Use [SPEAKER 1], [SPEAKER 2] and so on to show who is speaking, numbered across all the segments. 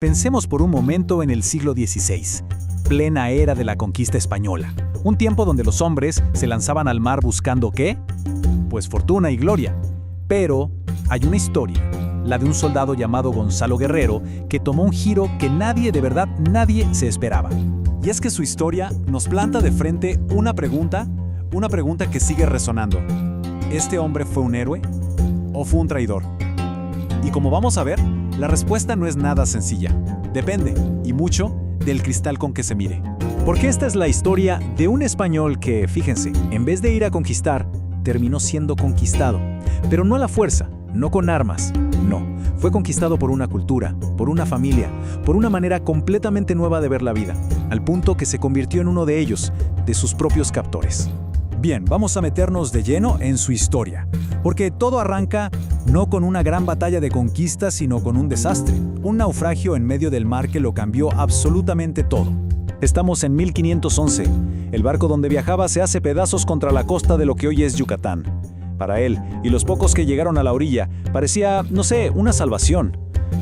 [SPEAKER 1] Pensemos por un momento en el siglo XVI, plena era de la conquista española. Un tiempo donde los hombres se lanzaban al mar buscando ¿qué? Pues fortuna y gloria. Pero hay una historia, la de un soldado llamado Gonzalo Guerrero, que tomó un giro que nadie, de verdad nadie, se esperaba. Y es que su historia nos planta de frente una pregunta que sigue resonando. ¿Este hombre fue un héroe o fue un traidor? Y como vamos a ver, la respuesta no es nada sencilla. Depende, y mucho, del cristal con que se mire. Porque esta es la historia de un español que, fíjense, en vez de ir a conquistar, terminó siendo conquistado. Pero no a la fuerza, no con armas, no. Fue conquistado por una cultura, por una familia, por una manera completamente nueva de ver la vida, al punto que se convirtió en uno de ellos, de sus propios captores. Bien, vamos a meternos de lleno en su historia, porque todo arranca no con una gran batalla de conquista, sino con un desastre, un naufragio en medio del mar que lo cambió absolutamente todo. Estamos en 1511. El barco donde viajaba se hace pedazos contra la costa de lo que hoy es Yucatán. Para él y los pocos que llegaron a la orilla, parecía, no sé, una salvación.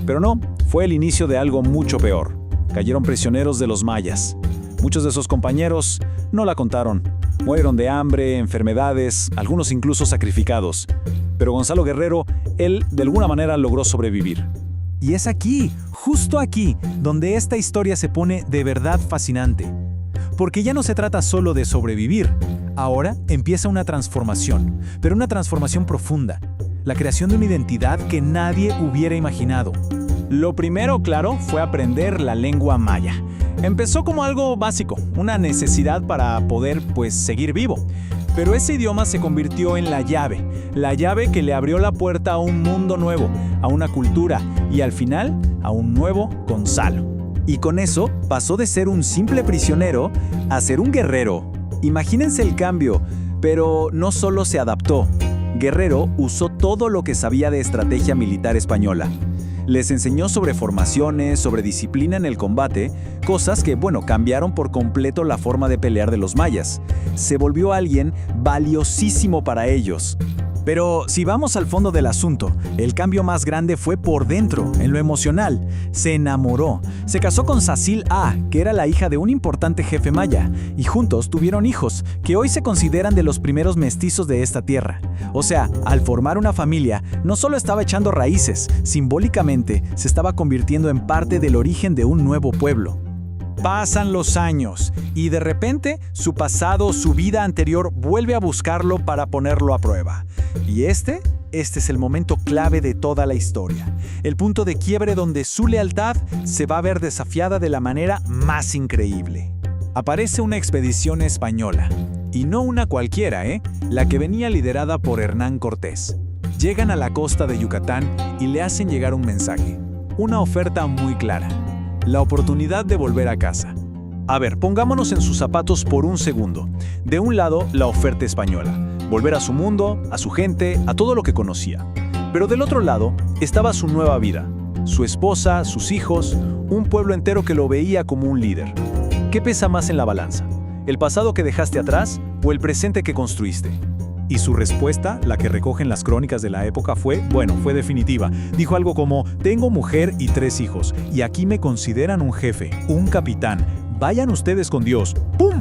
[SPEAKER 1] Pero no, fue el inicio de algo mucho peor. Cayeron prisioneros de los mayas. Muchos de sus compañeros no la contaron. Murieron de hambre, enfermedades, algunos incluso sacrificados. Pero Gonzalo Guerrero, él de alguna manera logró sobrevivir. Y es aquí, justo aquí, donde esta historia se pone de verdad fascinante. Porque ya no se trata solo de sobrevivir. Ahora empieza una transformación, pero una transformación profunda. La creación de una identidad que nadie hubiera imaginado. Lo primero, claro, fue aprender la lengua maya. Empezó como algo básico, una necesidad para poder, seguir vivo. Pero ese idioma se convirtió en la llave que le abrió la puerta a un mundo nuevo, a una cultura y al final a un nuevo Gonzalo. Y con eso pasó de ser un simple prisionero a ser un guerrero. Imagínense el cambio, pero no solo se adaptó. Guerrero usó todo lo que sabía de estrategia militar española. Les enseñó sobre formaciones, sobre disciplina en el combate, cosas que, cambiaron por completo la forma de pelear de los mayas. Se volvió alguien valiosísimo para ellos. Pero si vamos al fondo del asunto, el cambio más grande fue por dentro, en lo emocional. Se enamoró. Se casó con Sacil A, que era la hija de un importante jefe maya, y juntos tuvieron hijos, que hoy se consideran de los primeros mestizos de esta tierra. O sea, al formar una familia, no solo estaba echando raíces, simbólicamente se estaba convirtiendo en parte del origen de un nuevo pueblo. Pasan los años, y de repente su pasado, su vida anterior, vuelve a buscarlo para ponerlo a prueba. Y este es el momento clave de toda la historia. El punto de quiebre donde su lealtad se va a ver desafiada de la manera más increíble. Aparece una expedición española, y no una cualquiera, la que venía liderada por Hernán Cortés. Llegan a la costa de Yucatán y le hacen llegar un mensaje, una oferta muy clara. La oportunidad de volver a casa. A ver, pongámonos en sus zapatos por un segundo. De un lado, la oferta española. Volver a su mundo, a su gente, a todo lo que conocía. Pero del otro lado, estaba su nueva vida. Su esposa, sus hijos, un pueblo entero que lo veía como un líder. ¿Qué pesa más en la balanza? ¿El pasado que dejaste atrás o el presente que construiste? Y su respuesta, la que recogen las crónicas de la época, fue definitiva. Dijo algo como, tengo mujer y 3 hijos, y aquí me consideran un jefe, un capitán. Vayan ustedes con Dios. ¡Pum!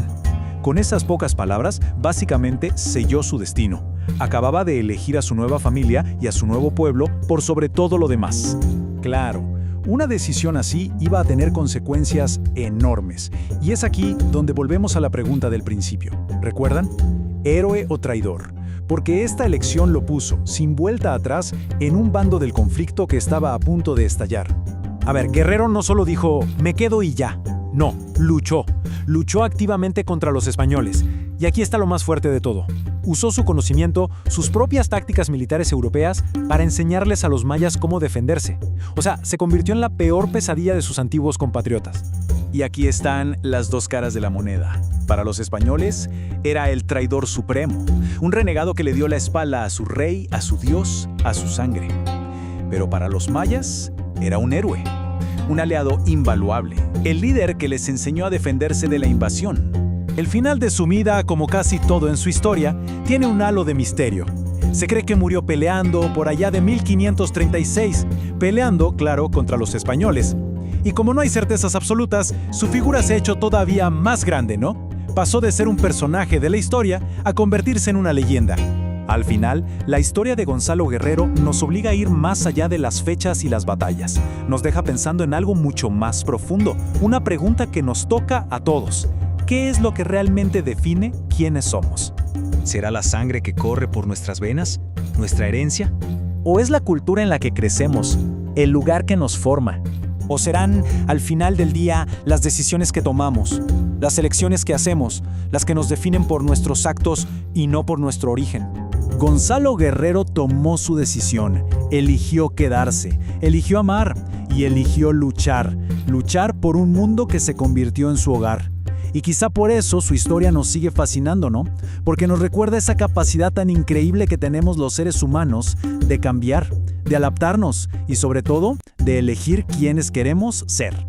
[SPEAKER 1] Con esas pocas palabras, básicamente selló su destino. Acababa de elegir a su nueva familia y a su nuevo pueblo por sobre todo lo demás. Claro, una decisión así iba a tener consecuencias enormes. Y es aquí donde volvemos a la pregunta del principio. ¿Recuerdan? ¿Héroe o traidor? Porque esta elección lo puso, sin vuelta atrás, en un bando del conflicto que estaba a punto de estallar. A ver, Guerrero no solo dijo, me quedo y ya. No, luchó activamente contra los españoles. Y aquí está lo más fuerte de todo. Usó su conocimiento, sus propias tácticas militares europeas, para enseñarles a los mayas cómo defenderse. O sea, se convirtió en la peor pesadilla de sus antiguos compatriotas. Y aquí están las dos caras de la moneda. Para los españoles, era el traidor supremo, un renegado que le dio la espalda a su rey, a su dios, a su sangre. Pero para los mayas, era un héroe. Un aliado invaluable, el líder que les enseñó a defenderse de la invasión. El final de su vida, como casi todo en su historia, tiene un halo de misterio. Se cree que murió peleando por allá de 1536, peleando, claro, contra los españoles. Y como no hay certezas absolutas, su figura se ha hecho todavía más grande, ¿no? Pasó de ser un personaje de la historia a convertirse en una leyenda. Al final, la historia de Gonzalo Guerrero nos obliga a ir más allá de las fechas y las batallas. Nos deja pensando en algo mucho más profundo, una pregunta que nos toca a todos. ¿Qué es lo que realmente define quiénes somos? ¿Será la sangre que corre por nuestras venas? ¿Nuestra herencia? ¿O es la cultura en la que crecemos? ¿El lugar que nos forma?
[SPEAKER 2] ¿O serán, al final del día, las decisiones que tomamos, las elecciones que hacemos, las que nos definen por nuestros actos y no por nuestro origen?
[SPEAKER 1] Gonzalo Guerrero tomó su decisión, eligió quedarse, eligió amar y eligió luchar por un mundo que se convirtió en su hogar. Y quizá por eso su historia nos sigue fascinando, ¿no? Porque nos recuerda esa capacidad tan increíble que tenemos los seres humanos de cambiar, de adaptarnos y sobre todo, de elegir quiénes queremos ser.